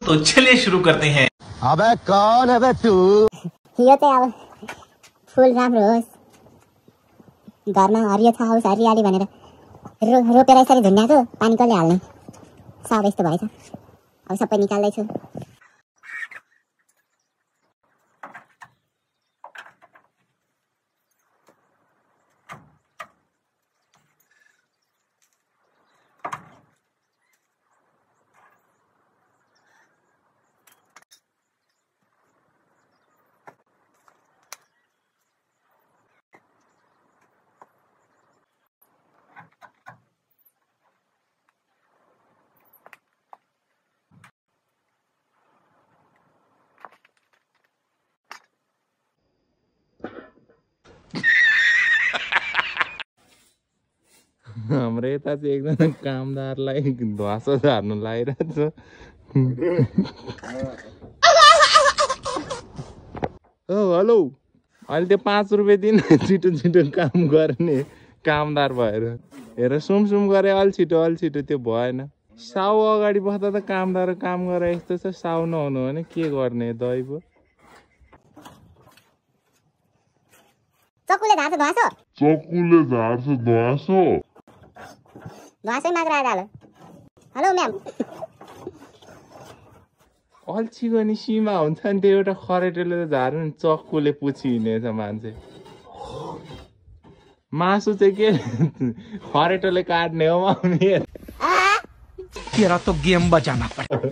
तो चलिए शुरू करते हैं। अबे कौन है बे तू? यो चाहिँ अब फुल राम्रो होस्, घरमा हरियो छ होस्, हरियाली भनेर रोपेर यसरी झुन्ड्याएको पानी कसले हाल्ने, सब यस्तो भएछ। अब सबै निकाल्दैछु। हाम्रो यता चाहिँ एकजना कामदारलाई ध्वासो झार्नु लागिरहेछ। ओ हेलो, अहिले त्यो 5 रुपियाँ दिन छिटो छिटो काम गर्ने कामदार भएर हेर सुम गरे अलि छिटो त्यो भएन। साउ अगाडि बस्दा त कामदार काम गरे यस्तो छ, साउ नहुनु भने के गर्ने दैव। चक्कुले झार्छ ध्वासो, ध्वासै मात्र आएर हेलो म्याम। अल्छीको नि सीमा हुन्छ नि, त्यो एउटा खरेटोले त झार्नु नि, चक्कुले पुछि हिँडेछ मान्छे। मासु चाहिँ के खरेटोले काट्ने हो मम्मी? तेरा तो गेम बजाना पड़े।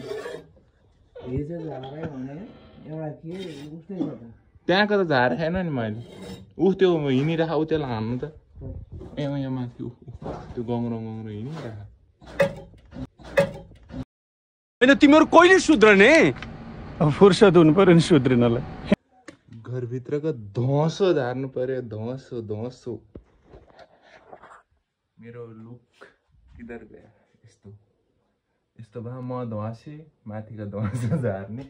त्यहाँको त झार छैन नि मैले। त्यो हिँडिरह, त्यसलाई हान्नु त। यहाँ माथि त्यो गङ्ग्रो हिँडिरह। होइन तिमीहरू कहिले सुध्रने? फुर्सद हुनु पर्यो नि सुध्रिनलाई। घरभित्रको धोसो झार्नु पर्यो, धोसो। मेरो लुक किधर गयो? यस्तो भए म ध्वासे माथिको ध्वासो झार्ने,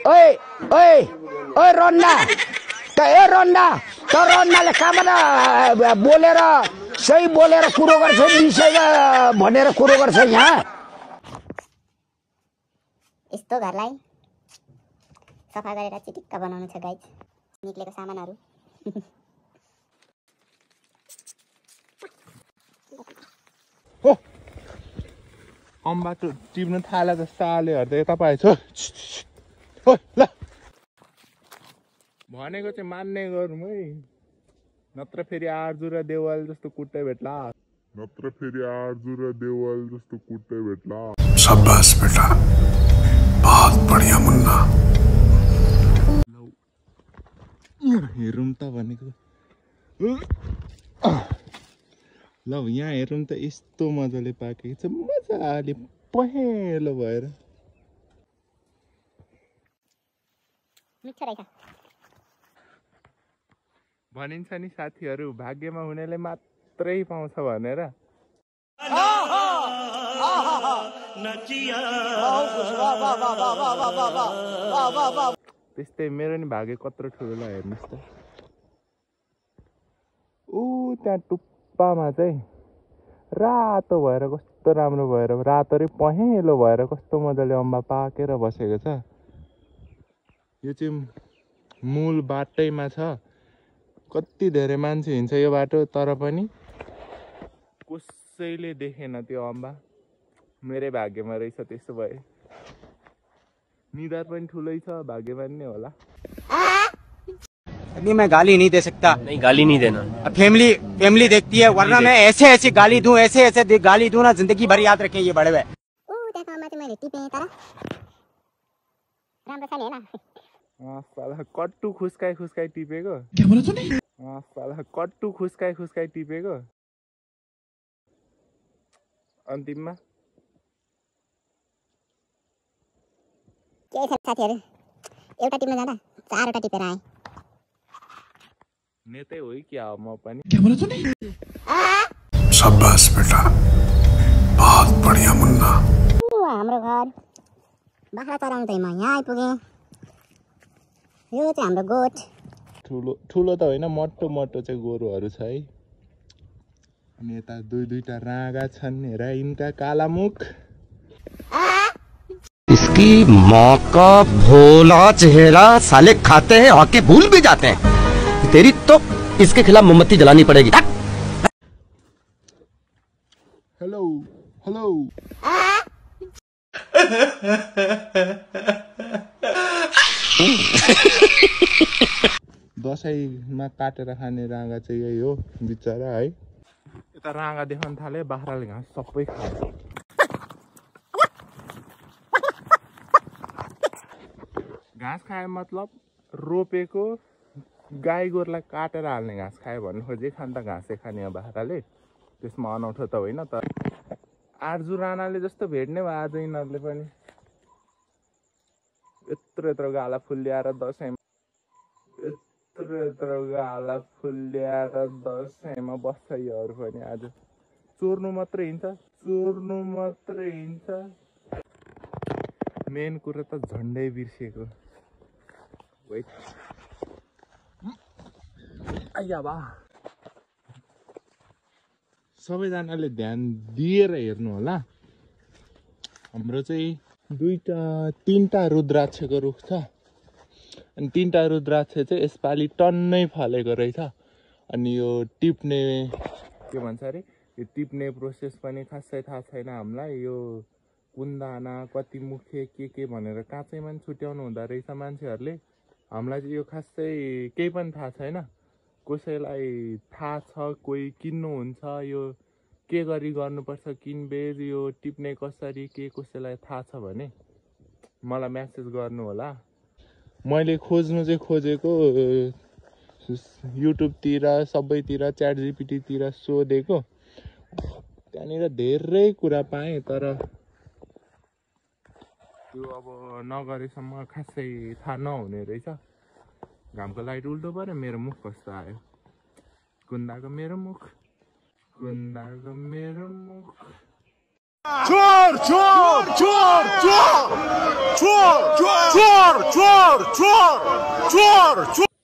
ओए रन्नाले कहाँबाट बोलेर सही बोलेर कुरो गर्छ, विषयमा भनेर कुरो गर्छ यहाँ। यस्तो घरलाई सफा गरेर चिटिक्क बनाउनु छ गाइज, निक्लेको सामानहरू। अम्बा टिप्नु थाले त साले हर्दै तपाईँ छ। ल भनेको चाहिँ मान्ने गरौँ है, नत्र फेरि आर्जु र देवाल जस्तो कुट्टै भेट्ला। शाबाश बेटा, बहुत बढ़िया मुन्ना। हेरौँ त भनेको। ल यहाँ हेरौँ त, यस्तो मजाले पाकेको छ, मजाले पहेँलो भएर। मिठो रहेछ। भनिन्छ नि साथीहरू, भाग्यमा हुनेले मात्रै पाउँछ भनेर। त्यस्तै मेरो नि भाग्य कत्रो ठुलो ल, हेर्नुहोस् त। त्यहाँ टुप्पामा चाहिँ रातो भएर कस्तो राम्रो भएर, रातो र पहेँलो भएर कस्तो मजाले अम्बा पाकेर बसेको छ। यो चाहिँ मूल बाटैमा छ। कति धेरै मान्छे हिँड्छ यो बाटो, तर पनि कसैले देखेन त्यो अम्बा। मेरै भाग्यमा रहेछ, त्यसो भए निधार पनि ठुलै छ, भाग्यमान नै होला। नहीं मैं गाली नहीं दे सकता। नहीं गाली नहीं देना, फैमिली देखती है, वरना मैं ऐसे गाली दूं, ऐसे गाली दूं ना, जिंदगी भर याद रखें ये बड़े हुए। त्यहाँको अम्बा चाहिँ मैले टिपेँ तर राम्रो छ नि हैन। साला कट्टु खुस्काई टिपेको। क्या बोला तूने? साला कट्टु खुस्काई टिपेको। अन्तिममा के छ साथीहरू, एउटा टिप्न जाँदा 4वटा टिपेर आएँ। नेतै हो क्या म पनि? क्या बोला तूने? शाबाश बेटा, बहुत बढ़िया मुन्ना। हाम्रो घर बाख्रा चराउनु चाहिँ म यहाँ आइपुगेँ। यो चाहिँ हाम्रो गोठ। ठुलो त होइन, मोटो चाहिँ गोरुहरू छ है। अनि यता दुईटा राँगा छन् हेर यिनका काला मुख इसकी माँ का भोला चेहरा साले खाते हैं आके भूल भी जाते हैं तेरी तो इसके खिलाफ मोमबत्ती जलानी पड़ेगी हेलो हेलो दसैँमा काटेर खाने राँगा चाहिँ यही हो बिचरा है यता राँगा देखाउन थाले बाख्राले घाँस सबै खायो घाँस खायो मतलब रोपेको गाई गोरुलाई काटेर हाल्ने घाँस खायो भन्नु खोजे खान त घाँसै खाने बाख्राले त्यसमा अनौठो त होइन तर आर्जु राणाले जस्तो भेट्ने भयो आज यिनीहरूले पनि यत्रो गाला फुल्याएर दसैँमा यत्रो गाला फुल्याएर दसैँमा बस्छ योहरू पनि आज चोर्नु मात्रै हिँड्छ मेन कुरो त झन्डै बिर्सेको वेट आइया बा सबैजनाले ध्यान दिएर हेर्नु होला हाम्रो चाहिँ तीनटा रुद्राक्षको रुख छ अनि तीनटा रुद्राक्ष चाहिँ यसपालि टन्नै फलेको रहेछ अनि यो टिप्ने के भन्छ अरे यो टिप्ने प्रोसेस पनि खासै थाहा छैन हामीलाई यो कुन दाना कति मुखे के भनेर काँचैमा पनि छुट्याउनु हुँदो रहेछ मान्छेहरूले हामीलाई चाहिँ यो खासै केही पनि थाहा छैन कसैलाई थाहा छ कोही किन्नुहुन्छ यो के गरी गर्नुपर्छ किनबेच यो टिप्ने कसरी के कसैलाई थाहा छ भने मलाई मेसेज गर्नु होला मैले खोज्नु चाहिँ खोजेको युट्युबतिर सबैतिर च्याट जिपिटीतिर सोधेको त्यहाँनिर धेरै कुरा पाएँ तर त्यो अब नगरेसम्म खासै थाहा नहुने रहेछ घामको लाइट उल्टो पऱ्यो मेरो मुख कस्तो आयो कुन्दाको मेरो मुख चोर चोर चोर चोर चोर चोर चोर चोर चोर चोर